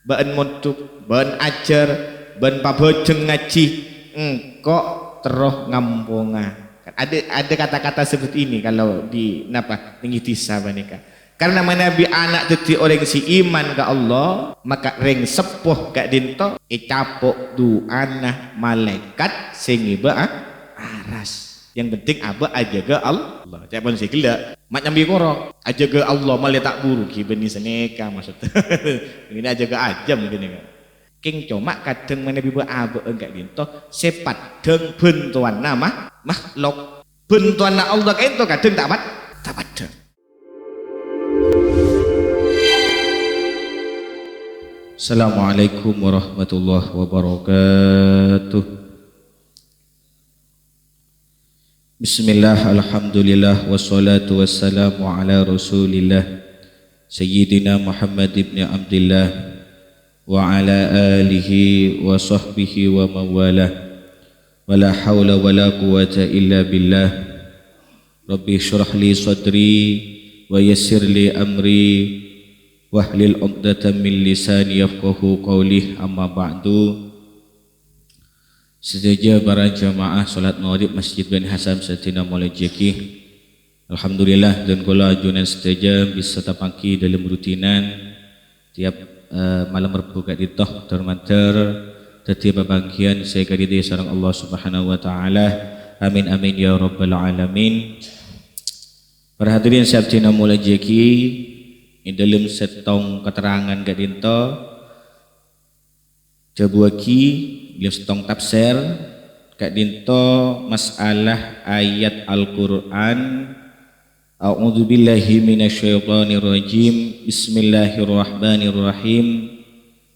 ben montuk, ben ajar, ben pabojeng ngaji, kok terus ngampunga. Kan ada kata-kata seperti ini kalau di napa ngitisa banika. Karena menabi anak teti orang si iman ke Allah, maka ring sepuh kak dinto capok duana malaikat sing iba aras. Yang penting apa aja ke Allah. Jangan sih gila. Mak nyambi korok aja ke Allah malah tak buruk beni seneka maksudnya. Ini aja ke ajam gini kan. King cuma kadang menabi apa enggak dinto sepat deng bentuan nama makhluk bentuan Allah kayak itu kadang tak pada. Assalamualaikum warahmatullahi wabarakatuh. Bismillah, alhamdulillah, wassalatu wassalamu ala rasulillah Sayyidina Muhammad ibn Abdillah wa ala alihi wa sahbihi wa mawalah wa la hawla wa la quwata illa billah. Rabbi syrah li sadri wa yassir li amri wahlil 'uqdatam min lisani yafqahu qawli, amma ba'du. Sedaja para jamaah salat maghrib Masjid Bani Hasan Satina Molajeki. Alhamdulillah dan kula ajunan sedaja bisa tapaki dalam rutinan tiap malam Rabu kat ditoh termanter setiap bagian saya kadide sareng Allah Subhanahu wa taala. Amin amin ya rabbal alamin. Para hadirin Satina Molajeki, di dalam setong keterangan kat dinto jabuaki dalam setong tafsir kat dinto masalah ayat Al-Qur'an. A'udzu billahi minasyaitonir rajim. Bismillahirrahmanirrahim.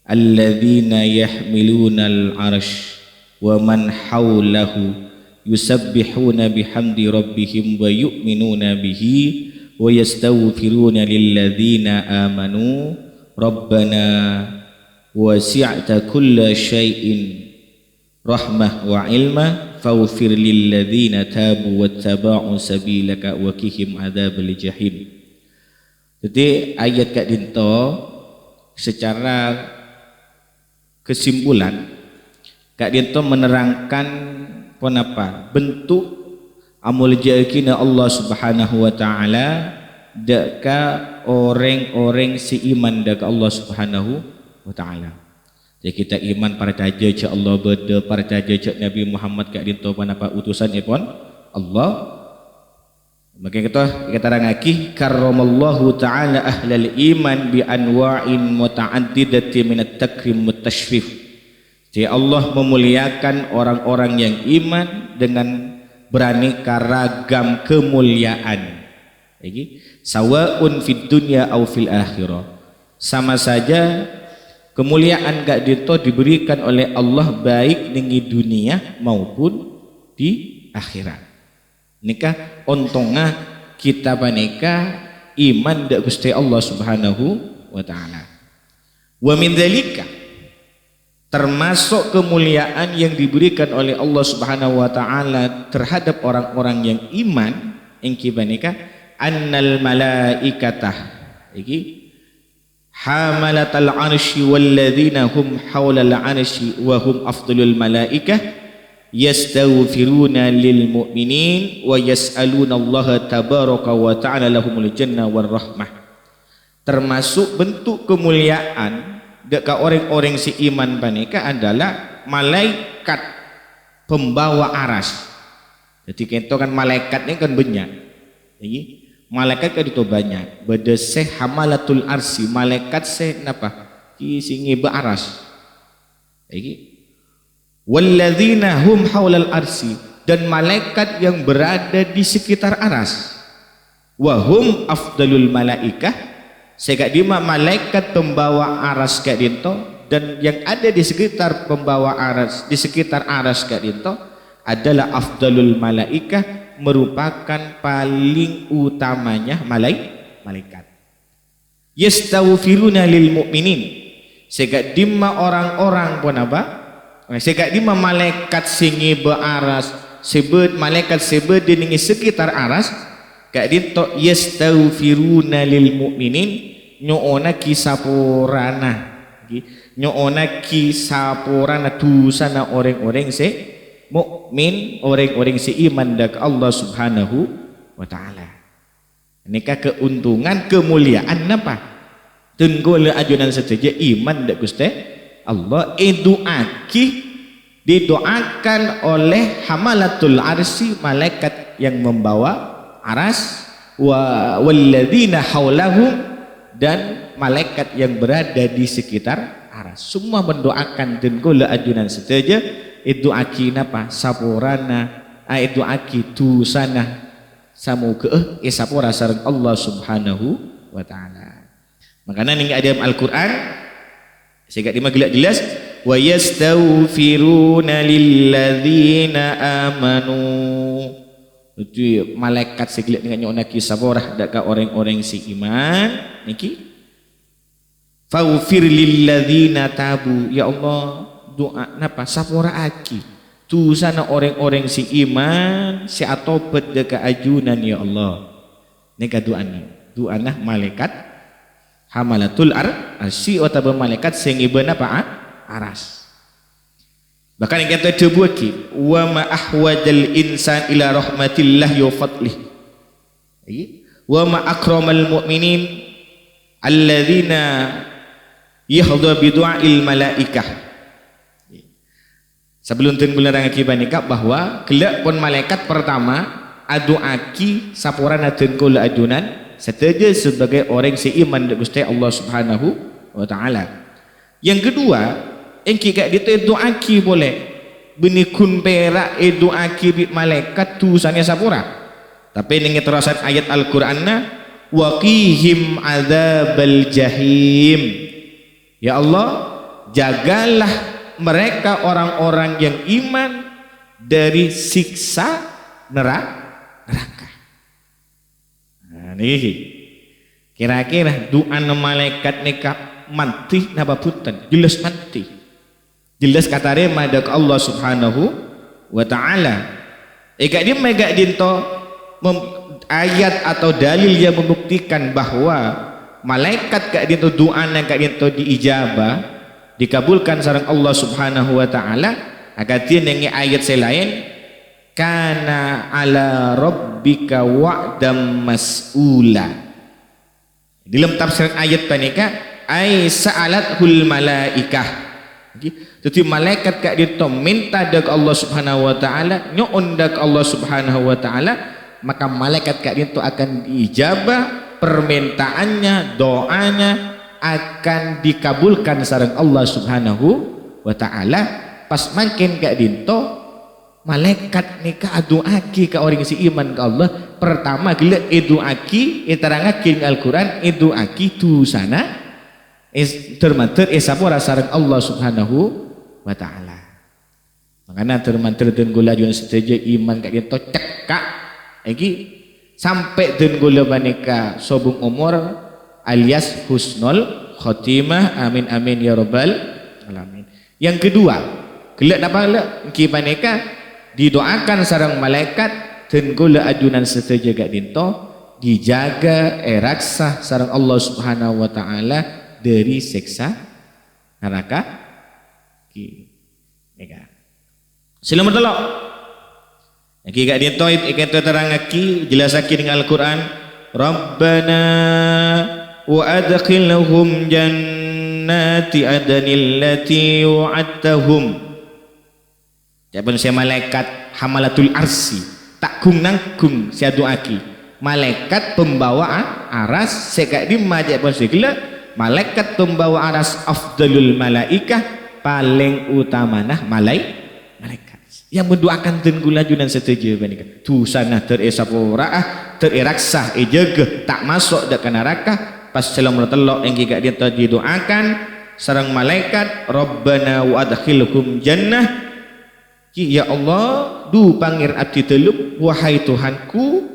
Alladzina yahmilunal 'arsy wa man haulahu yusabbihuna bihamdi rabbihim wa yu'minuna bihi wa yastaghfiruna lilladzina amanu rabbana wasi'ta kulla syai'in rahmah wa ilma faghfir lilladzina tabu wattaba'u sabilaka wa qihim adzabal jahim. Jadi ayat kak dinto secara kesimpulan kak dinto menerangkan penapa bentuk amul jakina Allah Subhanahu wa taala deka orang-orang si iman deka Allah Subhanahu wa taala. Jadi kita iman percaya je Allah beda, percaya je Nabi Muhammad kak dinto panapa utusan ipon Allah. Maka kita rangaki karramallahu taala ahlal iman bi anwa'in muta'addidati minat takrim mutashrif. Jadi Allah memuliakan orang-orang yang iman dengan beraneka ragam kemuliaan. Iki sawaun fid dunya au fil akhirah. Sama saja kemuliaan gak dito diberikan oleh Allah baik di dunia maupun di akhirat. Nikah ontongnya kita paneka iman dak Gusti Allah Subhanahu wa taala. Wa min dzalika termasuk kemuliaan yang diberikan oleh Allah Subhanahu wa taala terhadap orang-orang yang iman engki paneka annal malaikatah iki hamalatal arsy walladzina hum haulal arsy wa hum afdalul malaikah yastaghfiruna lil mu'minin wa yas'aluna Allah tabaraka wa ta'ala lahumul jannah war rahmah. Termasuk bentuk kemuliaan dekat orang-orang si iman paneka adalah malaikat pembawa aras. Jadi kita kan malaikat ini kan banyak. Jadi malaikat kan itu banyak. Beda se hamalatul arsi malaikat se napa? Ki singi ba aras. Jadi walladzina hum haulal arsi dan malaikat yang berada di sekitar aras. Wahum afdalul malaikah sehingga dima malaikat pembawa aras kak dinto dan yang ada di sekitar pembawa aras di sekitar aras kak dinto adalah afdalul malaikah merupakan paling utamanya malaikat. Yastaghfiruna lil mu'minin sehingga dima orang-orang pun apa? Sehingga dima malaikat singi bearas sebut malaikat sebut di sekitar aras kak dinto yastaghfiruna lil mu'minin nyoona kisapurana Nyoona ki sapurana dosana orang-orang se mukmin, orang-orang se iman dak Allah Subhanahu wa taala. Nikah keuntungan kemuliaan napa? Tunggul ajunan saja iman dak Gusti Allah doaki didoakan oleh hamalatul arsy, malaikat yang membawa aras, walladzina haulahum, dan malaikat yang berada di sekitar aras. Semua mendoakan dan gula ajunan saja doaki napa sapurana doaki tusana samuga sapura sareng Allah Subhanahu wa taala. Makanya ning ada Al-Qur'an sehingga dimagila jelas wa yastaghfiruna lilladzina amanu. Itu malaikat segala dengan nyona kisah borah dak orang-orang si iman niki faghfir lilladzina tabu, ya Allah doa napa sapora aki tu sana orang-orang si iman si atobat dak ajunan ya Allah. Nika doana malaikat hamalatul arsy atau malaikat sing iban apa aras. Bahkan yang kita coba ki wa ma ahwajal insan ila rahmatillah wa fadlih wa ma akramal mu'minin alladzina yahdhu bi du'ail malaikah. Sebelum tun bulan akibat nikah bahwa kelak pun malaikat pertama aduaki sapurana tun kula ajunan setuju sebagai orang seiman dengan Gusti Allah Subhanahu wa taala. Yang kedua engki kak dia doaki boleh benikun perak doaki bi malaikat tusannya sapura. Tapi ning terusan ayat Al-Qur'anna waqihim adzabal jahim. Ya Allah, jagalah mereka orang-orang yang iman dari siksa neraka. Nah, niki kira-kira doa malaikat nikah mati napa punten jelas mati. Jelas kata madak Allah Subhanahu wa taala. Eka dia mega dinto ayat atau dalil yang membuktikan bahwa malaikat kak dinto doa nang kak dinto diijabah dikabulkan sareng Allah Subhanahu wa taala. Akatin yang ayat selain kana ala rabbika wa'dam mas'ula. Dalam tafsir ayat panika ai sa'alathul malaikah. Jadi malaikat kak dia minta dak Allah Subhanahu wa taala, nyoon dak Allah Subhanahu wa taala, maka malaikat kak dia akan diijabah permintaannya, doanya akan dikabulkan sareng Allah Subhanahu wa taala. Pas makin kak dinto malaikat nikah doaki ka orang si iman ke Allah pertama gila doaki itarangakeun Al-Qur'an doaki tu sana termanter sapura sareng Allah Subhanahu wa taala. Makanya termanter dan gula jun setuju iman kak dinto cekak iki sampai dan gula banika sobung umur alias husnul khotimah. Amin amin ya rabbal alamin. Yang kedua gelak apa gelak ki banika didoakan sareng malaikat dan gula ajunan setuju kak dinto dijaga raksa sareng Allah Subhanahu wa taala dari siksa neraka ki mega. Selamat telok. Iki gak ditoit ikan terangaki jelasaki dengan Al-Qur'an Rabbana wa adkhilhum jannati adnil lati wa'adtahum. Japan saya malaikat hamalatul arsy takgung nanggung saya doaki malaikat pembawa aras sekak di majak pun segala malaikat pembawa aras afdalul malaikah paling utama nah malaikat yang mendoakan tenggulajunan setuju bandingkan tu sana teresapura tereraksa jaga tak masuk dak neraka pas selamat telok yang gak dia didoakan sareng malaikat Rabbana wa adkhilhum jannah ya Allah du pangir abdi teluk wahai Tuhanku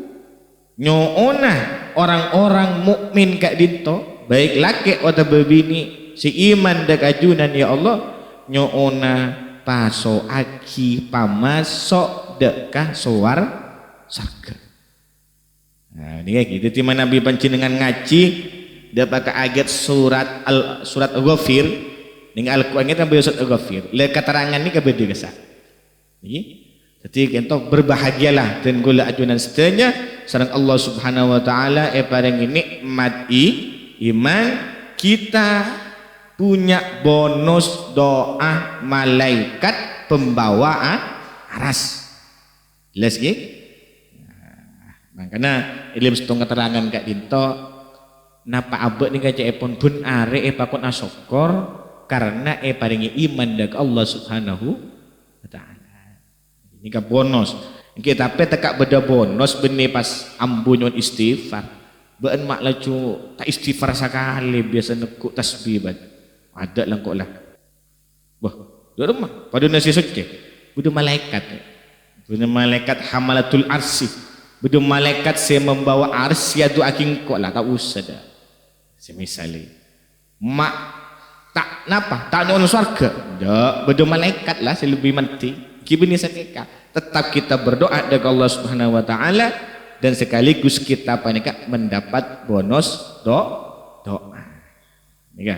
nyoona orang-orang mukmin kak dinto baik laki atau bebini si iman dak ajunan ya Allah nyoona paso aki pamasok dekah soar sarga. Nah ini kayak gitu timana Nabi panjenengan ngaji dapat ayat surat Ghafir ning Al-Qur'an kita besok Ghafir le keterangan ni ke beda kesak nggih dadi kita berbahagialah dan gula ajunan sedaya sareng Allah Subhanahu wa taala paringi nikmat iman kita punya bonus doa malaikat pembawa aras jelas nggih makanya ilim setengah terangan kak dinto napa abek ni kaca pun are pakon asokor karena paringi iman dak Allah Subhanahu wa taala ini ka bonus kita pe tekak beda bonus benih pas ambunyon istighfar beun mak laju tak istighfar sakali biasa nekuk tasbih bat ada lah kok lah wah di rumah pada nasi suci budu malaikat hamalatul arsy budu malaikat saya membawa arsy adu aking kok lah tak usah dah semisali mak tak napa tak nyon surga dak budu malaikat lah selebih mati kibeni sakeka tetap kita berdoa kepada Allah Subhanahu wa taala dan sekaligus kita panika mendapat bonus doa ya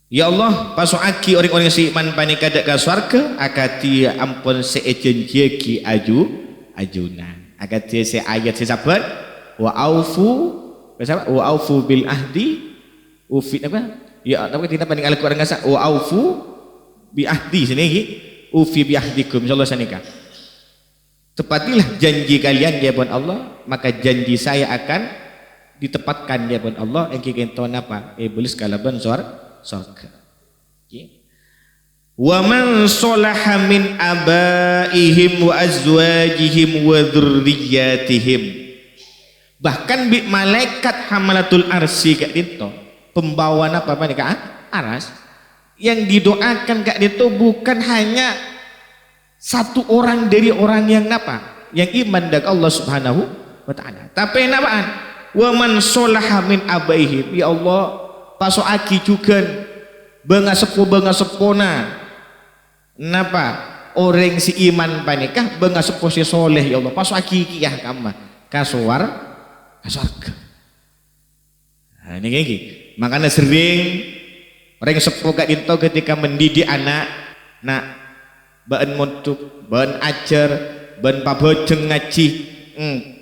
ya Allah pasuaki orang-orang si iman panika dak ka surga akati ampun seejenjeki ajunan akati se ayat se sabat wa aufu bil ahdi ufi apa ya apa kita panika Al-Qur'an ngasa wa aufu bi ahdi sini lagi ufi bi ahdikum insyaallah sanika tepatilah janji kalian ya pun Allah maka janji saya akan ditepatkan ya pun Allah yang kita apa iblis kalaban surga wa man salaha min abaihim wa azwajihim wa dzurriyyatihim bahkan bi malaikat hamalatul arsy kak dito pembawa apa nih kak aras yang didoakan kak dito bukan hanya satu orang dari orang yang napa yang iman dak Allah Subhanahu wa taala tapi napaan wa man salaha min abaihim ya Allah pasoaki juga benga sepona napa orang si iman panikah benga sepo si soleh ya Allah pasoaki kiyah kama kasuar surga nah ini kayak makanya sering orang sepo gak dinto ketika mendidik anak nak baen montuk baen ajar baen pabojeng ngaji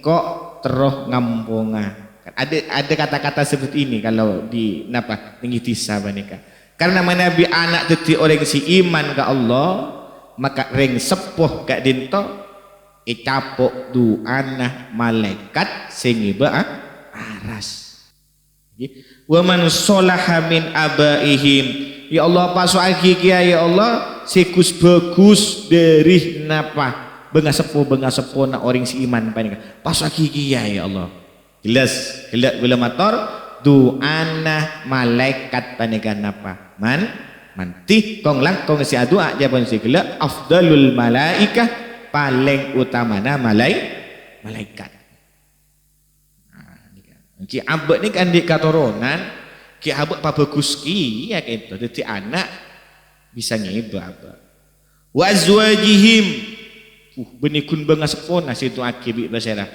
kok terus ngampunga ada kata-kata seperti ini kalau di napa tinggi tisa banika karena menabi anak teti orang si iman ke Allah maka ring sepuh gak dinto capok duana malaikat sing iba aras wa man salaha min abaihim ya Allah pasuaki kia ya Allah sikus bagus dari napa benga sepo na orang si iman panika pasuaki kia ya Allah jelas gelak bila motor duana malaikat panika napa manti kong langkong si adua jaban si gelak afdalul malaikah paling utamana malaikat ki abek ni kan di katurunan ki abek pabagus ki ya gitu dadi anak bisa ngiba abek wa azwajihim benikun benga sepona situ akibi basera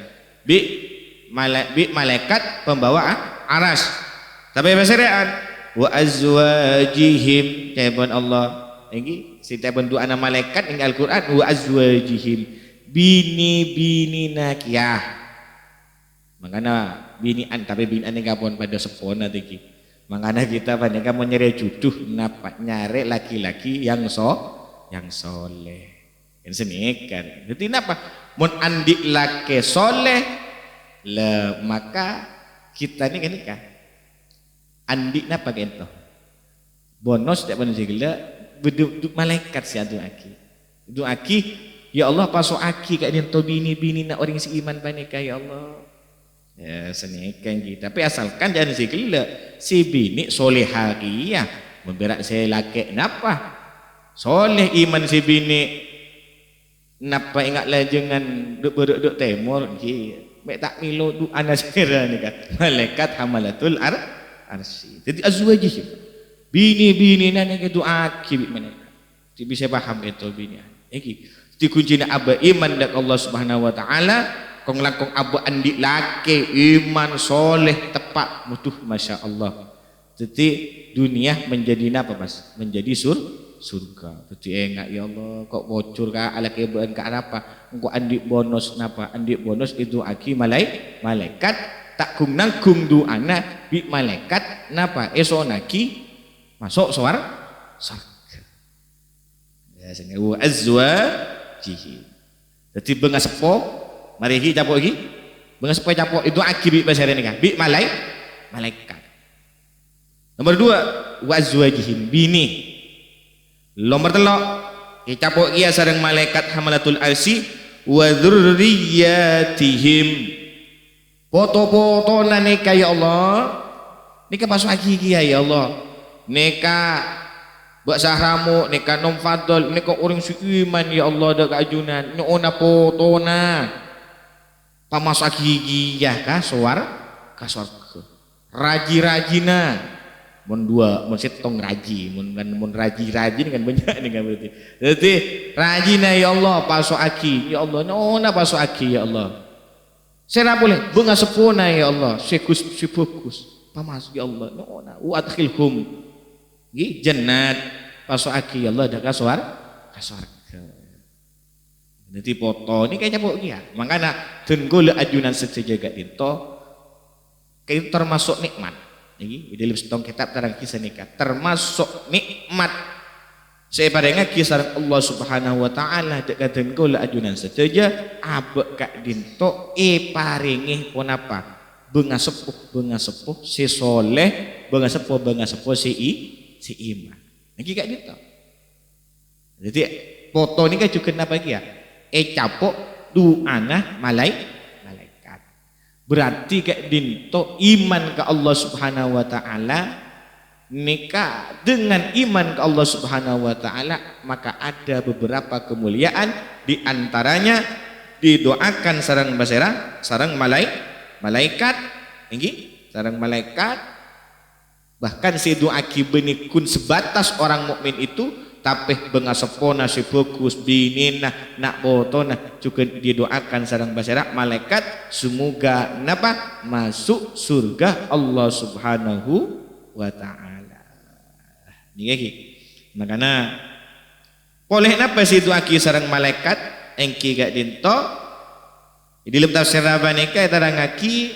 malaikat pembawa aras tapi baseraan wa azwajihim jaban Allah iki setiap bentuk anak malaikat ing Al-Qur'an wa azwajihim bini nakiyah makanya binian tapi binian yang kapon pada sepona tiki makanya kita pada kamu nyari jodoh napa nyari laki-laki yang soleh yang senikan jadi napa mun andik laki soleh le maka kita ini kan nikah andik napa gento bonus tak bonus gila beduk malaikat si adu aki ya Allah paso aki kak dinto bini nak orang si iman panika ya Allah ya senikan gitu tapi asalkan jangan si gila si bini solehah ya memberak saya laki napa soleh iman si bini napa ingatlah jangan duk temur mek tak milo du anasira ni kan malaikat hamalatul arsy jadi azwajih bini nana gitu akib mereka bisa paham itu bini iki dikuncinya aba iman dak Allah Subhanahu wa taala kong langkong abu andi laki iman soleh tepat mutuh masya Allah Jadi dunia menjadi apa Mas? Menjadi surga. Jadi enggak ya Allah kok bocor ka ala kebaan ka apa? Engko andik bonus napa? Andik bonus itu aki malaikat tak kung nangkung duana bi malaikat napa? Esonaki masuk surga. Ya sing wa azwajihi. Jadi benga sepo mari iki capuk iki. Benga sepo capuk itu aki bi bahasa ini kan? Bi malaikat. Nomor 2 wa azwajihim bini. Nomor 3 capuk iya sareng malaikat hamalatul arsi wa dzurriyyatihim. Foto-foto neka ya Allah. Nika pas lagi ya Allah. Neka buat sahramu neka nom fadl neka orang iman ya Allah dak ajunan nyona fotona. Pamas gigi ya ka suar ka surga. Raji-rajina mun setong raji mun raji-raji kan banyak nih kan berarti. Jadi rajina ya Allah paso aki ya Allah nona paso aki ya Allah. Saya boleh bunga sepona ya Allah sekus sifokus pamas ya Allah nona wa adkhilhum nggih jannat paso aki ya Allah dak ka surga. Jadi foto ini kayaknya capuk ya. Makanya den golek ajunan sejagat itu kayak termasuk nikmat. Ini di dalam setong kitab terang kisah nikah termasuk nikmat separenga kisah Allah Subhanahu wa taala dek den golek ajunan sejaga abek kak dinto paringi pun apa benga sepuh si soleh benga sepuh si iman. Niki kak dinto. Jadi foto ini kan juga apa ya? Capuk duana malaikat. Berarti kayak dinto iman ke Allah Subhanahu wa taala nikah dengan iman ke Allah Subhanahu wa taala maka ada beberapa kemuliaan di antaranya didoakan sareng basera sareng malaikat nggih sareng malaikat bahkan si doa kibenikun sebatas orang mukmin itu tapi benga sepona si fokus binina nak botona juga didoakan sareng basera malaikat semoga napa masuk surga Allah Subhanahu wa taala. Niki makana boleh napa si doa ki sareng malaikat engki gak dinto di dalam tafsir Rabbani terangaki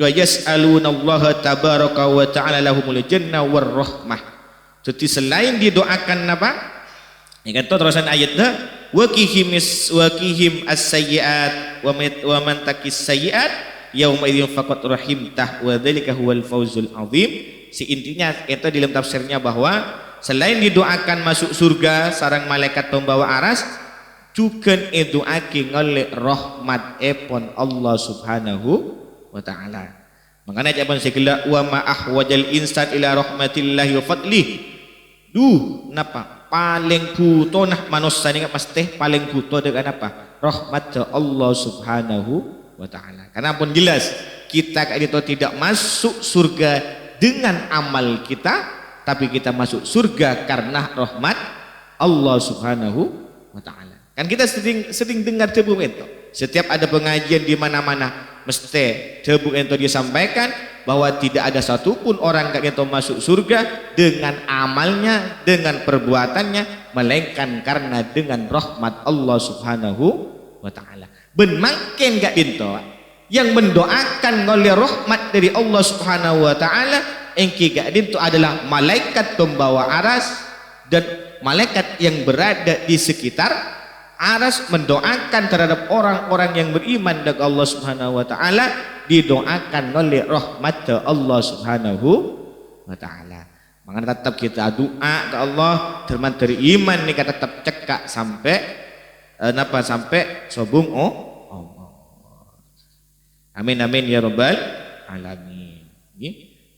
wa yas'alunallaha tabaraka wa ta'ala lahumul jannah war rahmah. Jadi selain didoakan apa? Ya kan terusan ayatnya wa qihim as-sayyi'at wa man takis sayyi'at yauma idzin faqat rahimtah wa dzalika huwal fawzul azim. Si intinya itu di dalam tafsirnya bahwa selain didoakan masuk surga sareng malaikat pembawa aras juga doakan oleh rahmat epon Allah Subhanahu wa taala. Makanya jawaban segala wa ma ahwajal insan ila rahmatillahi wa fadlih. Napa paling butuh nah manusia ini pasti paling butuh dengan apa? Rahmat Allah Subhanahu wa taala. Karena pun jelas kita itu tidak masuk surga dengan amal kita, tapi kita masuk surga karena rahmat Allah Subhanahu wa taala. Kan kita sering dengar debu itu. Setiap ada pengajian di mana-mana mesti debu itu disampaikan bahwa tidak ada satupun orang yang masuk surga dengan amalnya, dengan perbuatannya, melainkan karena dengan rahmat Allah Subhanahu wa taala. Ben makin gak dinto yang mendoakan oleh rahmat dari Allah Subhanahu wa taala engki gak dinto adalah malaikat pembawa aras dan malaikat yang berada di sekitar aras mendoakan terhadap orang-orang yang beriman dengan Allah Subhanahu wa taala didoakan oleh rahmat Allah Subhanahu wa taala. Makanya tetap kita doa ke Allah terman dari iman nih tetap cekak sampai sampai sobung amin amin ya rabbal alamin.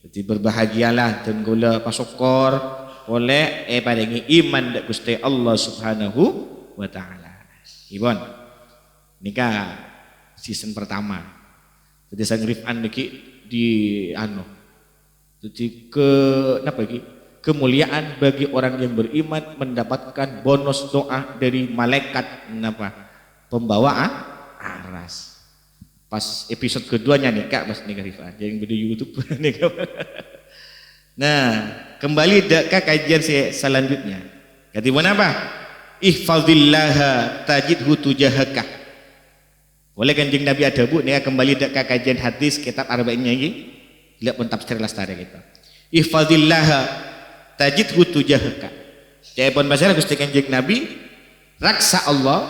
Jadi berbahagialah dan gula pasokor oleh paringi iman dak Gusti Allah Subhanahu wa taala. Ibon nikah season pertama jadi sang Rifan niki di jadi kemuliaan bagi orang yang beriman mendapatkan bonus doa dari malaikat pembawa aras. Pas episode keduanya nikah pas nikah Rifan yang di YouTube nikah Nah, kembali ke kajian selanjutnya. Kata mana apa? Ihfazillaha tajidhu tujahaka. Oleh Kanjeng Nabi ada bu, nih kembali ke kajian hadis kitab arba'innya ini. Lihat pun tafsir lastari kita. Ihfazillaha tajidhu tujahaka. Jadi pun masalah Gusti Kanjeng Nabi, raksa Allah,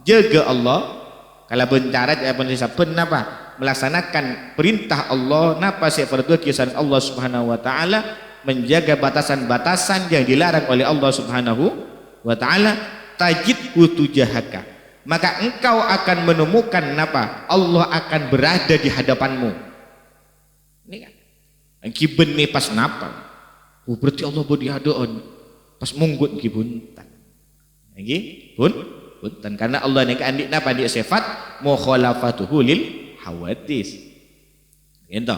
jaga Allah. Kalau bencara jadi pun siapa apa? Melaksanakan perintah Allah, napa sih fardu kisan Allah Subhanahu wa taala, menjaga batasan-batasan yang dilarang oleh Allah Subhanahu wa taala, tajidhu tujahaka. Maka engkau akan menemukan apa? Allah akan berada di hadapanmu. Ini kan. Kiben nih pas napa? Oh berarti Allah bodi hadaan. Pas munggut kibuntan. Lagi buntan karena Allah nih andik napa dia sifat mukhalafatuhu lil hawadis. Gitu.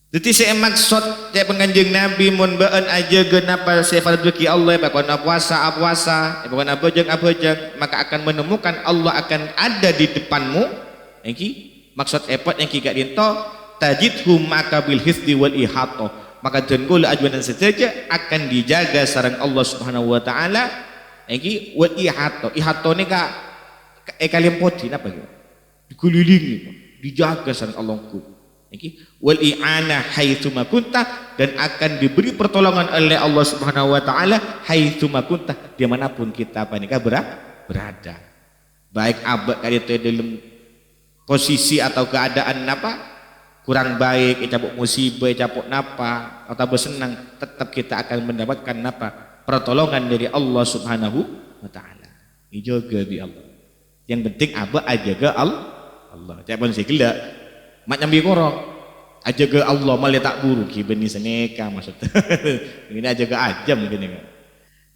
Jadi saya maksud saya penganjeng Nabi mun baan aja genapa sifat rezeki Allah bakona puasa bakona abojeng maka akan menemukan Allah akan ada di depanmu. Iki maksud epot yang gak dinto tajidhum maka bil hifdi wal ihata, maka jenggol ajuan saja akan dijaga sareng Allah Subhanahu wa taala. Iki wal ihata ni ka kalian poti napa gitu dikelilingi dijaga sareng Allahku. Wal i'ana haitsu ma kunta, dan akan diberi pertolongan oleh Allah Subhanahu wa taala haitsu ma kunta, dimanapun kita panika berada. Baik abad kali itu dalam posisi atau keadaan apa kurang baik, capuk musibah, capuk napa atau bersenang, tetap kita akan mendapatkan napa pertolongan dari Allah Subhanahu wa taala. Dijaga bi Allah. Yang penting abad aja ke Allah. Jangan segala mak nyambi korok aja ke Allah malah tak buruk beni seneka maksud ini aja ke ajam gini kan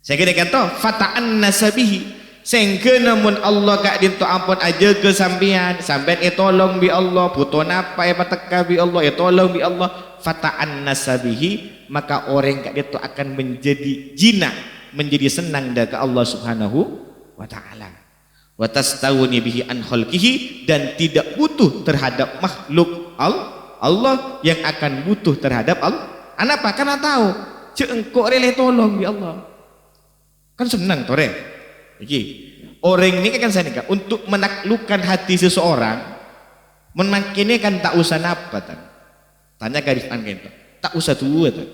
saya kira kata fata'an nasabihi sehingga namun Allah kak dinto ampun aja ke sampean tolong bi Allah butuh napa pateka bi Allah tolong bi Allah fata'an nasabihi, maka orang kak dinto akan menjadi jinak menjadi senang dah ke Allah Subhanahu wa ta'ala. Wa tastawni bihi an khalqihi, dan tidak butuh terhadap makhluk Allah yang akan butuh terhadap Allah. Kenapa? Karena tahu cek engkau rela tolong di Allah. Kan senang tore. Iki orang ini kan saya nikah untuk menaklukkan hati seseorang, memakinnya kan tak usah napa tan. Tanya karifan kita. Tak usah tua tan.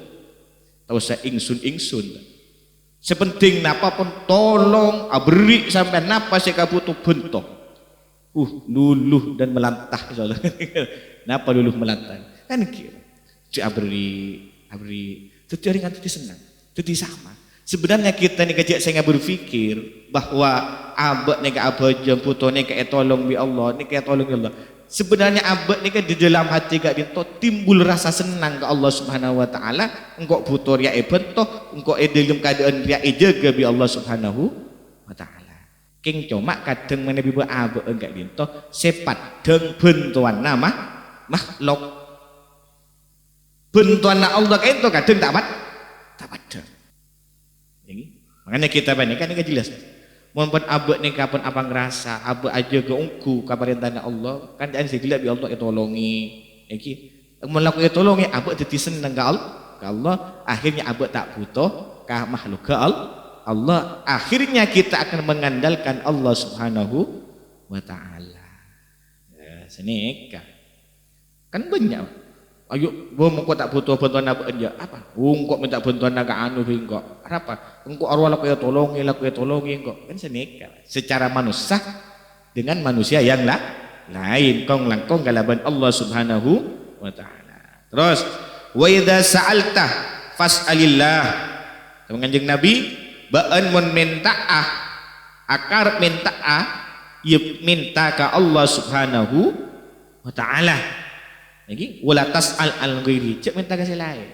Tak usah ingsun. Sepenting napa pun tolong beri sampai napa saya butuh bentuk luluh dan melantah soalnya. Napa luluh melantah kan kira abri itu orang itu senang itu sama. Sebenarnya kita nih kejak saya berpikir bahwa abad nih ke abajang puto nih ke tolong bi Allah nih ke tolong bi Allah. Sebenarnya abad nih di dalam hati gak dinto timbul rasa senang ke Allah Subhanahu wa taala, engkau butuh ria bentuk, engkau dalam keadaan ria jaga bi Allah Subhanahu wa taala. King cuma kadang mana bi abad enggak dinto sepat deng bentuan nama makhluk. Bentuan Allah kayak itu kadang tak ada. Makanya kita banyak kan jelas. Mohon abad nih kapan apa ngerasa abad aja ke ungku kabarintannya Allah kan jangan segila bi Allah tolongi iki melakukan tolongi abad jadi senang ke Allah akhirnya abad tak butuh ke makhluk ke Allah akhirnya kita akan mengandalkan Allah Subhanahu wa taala. Ya seneka kan banyak. Ayo, mau tak butuh bantuan apa aja? Apa? Kok minta bantuan naga anu engkau? Apa? Engkau arwah laku ya tolongi engkau. Kan seneka. Secara manusia dengan manusia yang lain. Kong langkong galaban Allah Subhanahu wa taala. Terus, wa idza sa'alta fas'alillah. Kanjeng Nabi, baan mun mintaah, akar mintaah, ya minta ka Allah Subhanahu wa taala. Lagi wala tas'al al ghairi, cek minta kasih lain.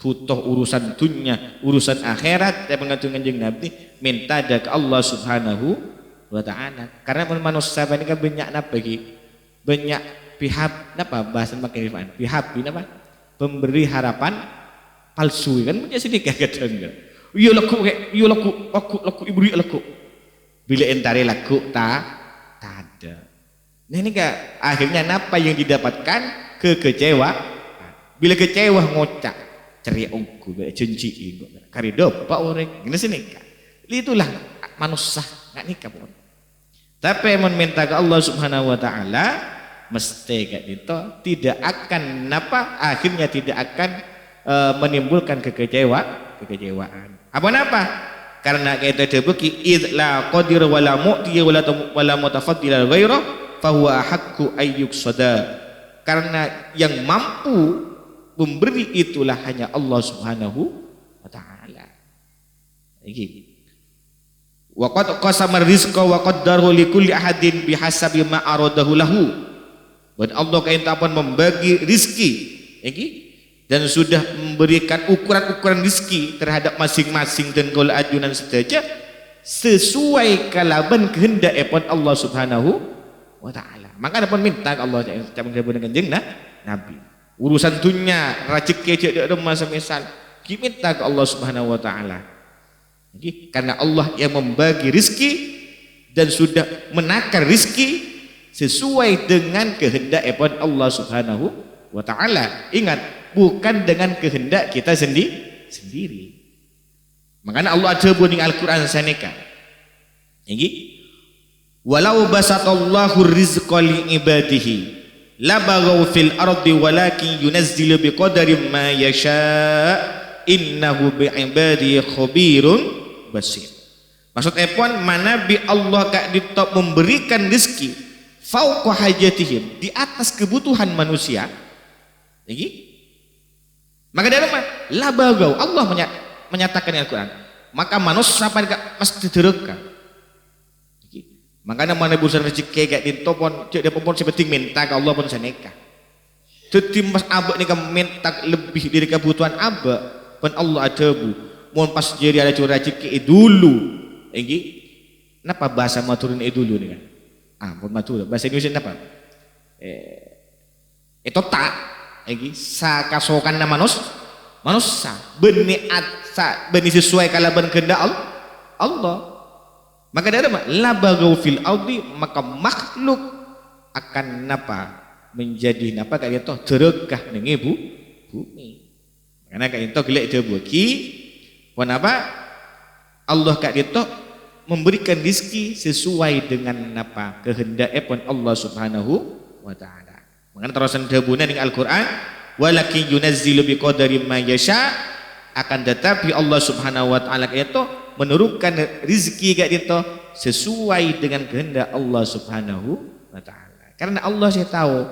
Butuh urusan dunia, urusan akhirat, saya mengatur Kanjeng Nabi minta ke Allah Subhanahu wa taala. Karena manusia ini kan banyak napa iki? Banyak pihak napa bahasan pakai rifan. Pihak napa? Pemberi harapan palsu kan punya sedikit kadang. Iya laku ibri laku. Bila entare laku tak ada. Nah ini akhirnya apa yang didapatkan kekecewaan. Bila kecewa ngocak, ceria ongku, cenci, kari dopak orang, gini sini. Itulah manusia nggak nikah pun. Tapi mau minta ke Allah Subhanahu Wa Taala, mesti gak itu tidak akan akhirnya tidak akan menimbulkan kekecewaan. Apa? Karena kita terbukti idla qadir wala mu'ti wala mutafaddil ghairu fa huwa haqqu ayyuk sada. Karena yang mampu memberi itulah hanya Allah Subhanahu wa taala. Iki. Wa qad qasama rizqa wa qaddarahu likulli ahadin bihasabi ma aradahu lahu. Dan Allah pun membagi rizki, iki, dan sudah memberikan ukuran-ukuran rizki terhadap masing-masing dan kul ajunan saja sesuai kalaban kehendak Allah Subhanahu wa taala. Maka ada pun minta Allah jangan dengan kanjeng Nabi. Urusan dunia, rezeki cek dak rumah semisal, kita minta ke Allah Subhanahu wa taala. Karena Allah yang membagi rizki dan sudah menakar rizki sesuai dengan kehendak Allah Subhanahu wa taala. Ingat, bukan dengan kehendak kita sendiri. Makanya Allah ada bunyi Al-Qur'an saneka. Iki walau basatallahu rizqa li ibadihi labaghaw fil ardi walakin yunazzilu biqadari ma yasha innahu bi ibadihi khabirun basir. Maksudnya pun manabi Allah kak ditop memberikan rezeki fauqa hajatihim, di atas kebutuhan manusia. Iki maka dalam labagau Allah menyatakan Al-Quran, maka manusia pada mesti tereka. Makanya mana busan rezeki gak ditopon cek dia pun seperti minta ke Allah pun saneka. Tetimbas abak ni kan minta lebih dari kebutuhan abak pun Allah ada bu. Mohon pas jadi ada curah rezeki dulu. Iki kenapa bahasa maturin dulu ni kan? Pun matur bahasa Indonesia apa? Itu tak iki sakasokan na manusia benih sesuai kalaban kehendak Allah. Maka dari apa? Labagau fil ardi, maka makhluk akan menjadi kayak itu terekah dengan bumi. Karena kayak itu gelek dia buki, Allah kayak itu memberikan rezeki sesuai dengan kehendak Allah Subhanahu wa taala. Makanya terusan dahbuna dengan Al-Quran, walakin yunazzilu biqadari ma yasha, akan tetapi Allah Subhanahu wa taala itu menurunkan rezeki kat itu sesuai dengan kehendak Allah Subhanahu wa taala. Karena Allah saya tahu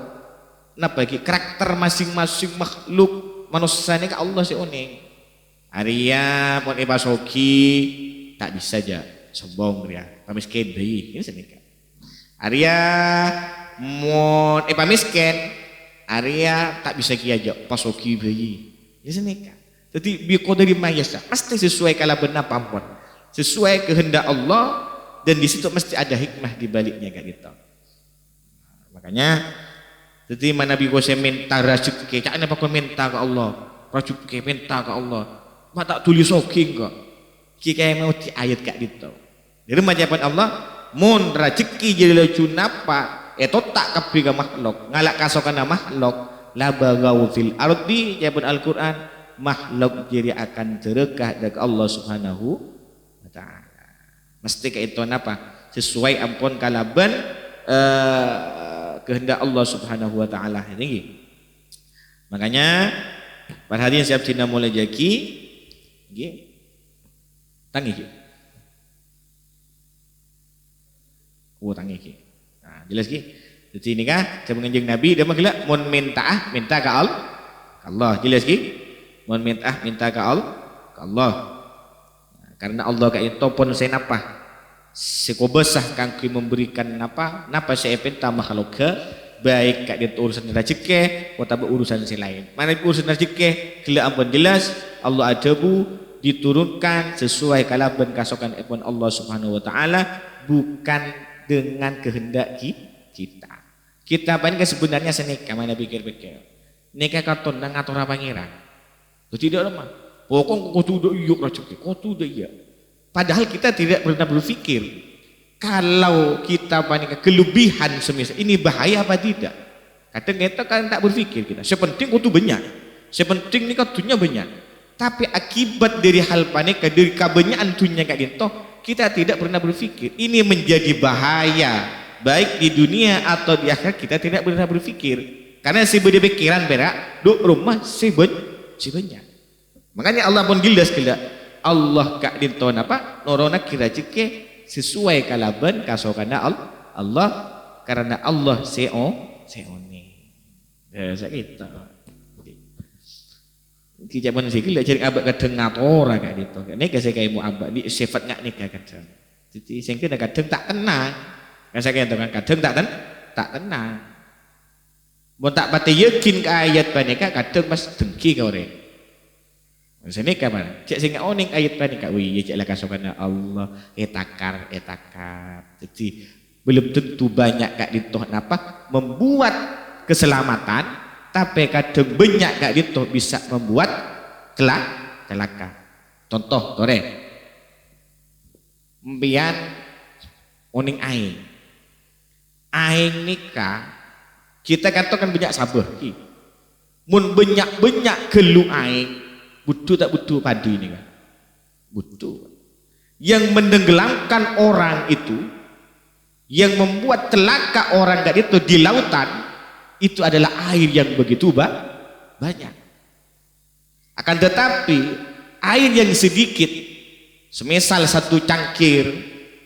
karakter masing-masing makhluk manusia ini Allah saya unik. Arya pun Soki tak bisa aja sombong dia, pamiskin bayi ini senika. Arya mon miskin, Arya tak bisa kiaja pasoki bayi ini senika. Jadi biqadari ma yasha, pasti sesuai kala benar pampun, sesuai kehendak Allah, dan di situ mesti ada hikmah di baliknya kayak gitu. Makanya jadi mana Nabi saya minta rezeki, caknya apa kau minta ke Allah, rezeki minta ke Allah, mak tak tulis oke kok, kita mau di ayat kayak gitu. Jadi macam Allah, mun rezeki jadi lucu napa, itu tak kepiga makhluk, ngalak kasokan makhluk, labagau fil ardi, jabun Al-Quran. Makhluk jadi akan terekah dari Allah Subhanahu wa taala. Mesti kayak itu sesuai ampun kalaban kehendak Allah Subhanahu wa taala. Ini. Makanya pada hari yang siap tina mulai jaki nggih. Tangi ki. Tangi ki. Nah, jelas ki. Jadi ini kan saya menganjing Nabi dia mengelak mun minta ke Allah. Jelas ki. Mohon minta ke Allah. Karena Allah kayak itu pun saya sekobesah kangki memberikan napa saya minta makhluk ke baik kak dia urusan rezeki atau urusan si lain. Mana urusan rezeki gila ampun jelas Allah ada diturunkan sesuai kalaban kasokan Allah Subhanahu wa taala, bukan dengan kehendak kita. Kita paling sebenarnya senika mana pikir-pikir. Nikah katon nang ngatur pangeran. Tidak lemah. Pokok kau tu dah iya rezeki, kau tu dah iya. Padahal kita tidak pernah berpikir kalau kita banyak kelebihan semisal ini bahaya apa tidak. Kadang kita kan tak berpikir kita. Sepenting kau tu banyak. Sepenting ni dunia banyak. Tapi akibat dari hal panika, dari kebanyakan dunia kayak gitu, kita tidak pernah berpikir. Ini menjadi bahaya, baik di dunia atau di akhirat kita tidak pernah berpikir. Karena si pikiran berak, duk rumah si banyak. Makanya Allah pun jelas kala Allah kak dinton apa? Norona kira cike sesuai kalaban kasokana Allah karena Allah seone. Ya sakit. Kijak manusia gila cari abad kadang ngatora kayak gitu. Ini kasih kayak mu abad di sifat ngak nikah kadang. Jadi sehingga kadang tak tenang. Kasih kayak kan kadang tak tenang. Mau tak pati yakin ke ayat panika kadang mas dengki kau re. Sini kapan? Cek singa oning ayat panika. Wih cek lah kasokana Allah etakar. Jadi belum tentu banyak kak ditoh apa membuat keselamatan. Tapi kadang banyak kak itu bisa membuat celaka. Contoh, tore, mbian oning aing nikah, kita katakan banyak sabar. Mun banyak gelu aing, butuh tak butuh padi nih kan? Butuh. Yang menenggelamkan orang itu, yang membuat celaka orang kak itu di lautan. Itu adalah air yang begitu banyak. Akan tetapi air yang sedikit, semisal satu cangkir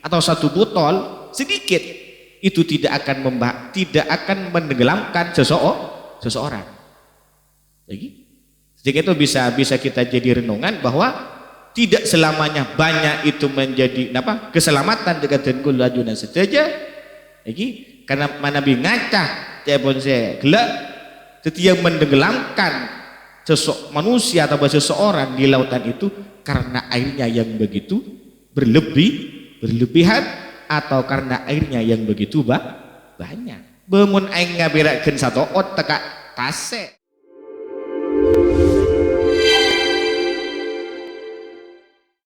atau satu botol sedikit, itu tidak akan menenggelamkan seseorang. Jadi itu bisa kita jadi renungan bahwa tidak selamanya banyak itu menjadi apa keselamatan dekat dengan lajuna sedaja. Karena mana ngacah pun saya gelak setiap menenggelamkan manusia atau seseorang di lautan itu karena airnya yang begitu berlebihan atau karena airnya yang begitu banyak. Bemun aing ngaberakeun satu ot teka tase